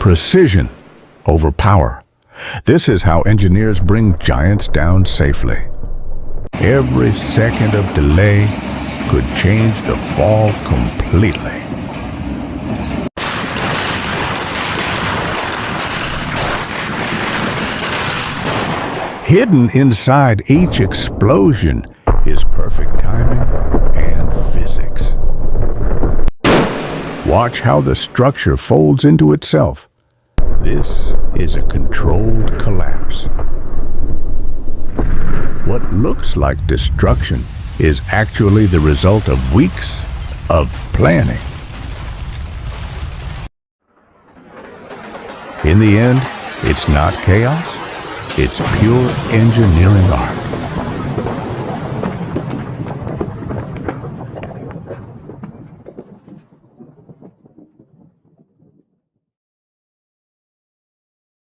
Precision over power. This is how engineers bring giants down safely. Every second of delay could change the fall completely. Hidden inside each explosion is perfect timing and physics. Watch how the structure folds into itself. This is a controlled collapse. What looks like destruction is actually the result of weeks of planning. In the end, it's not chaos, it's pure engineering art.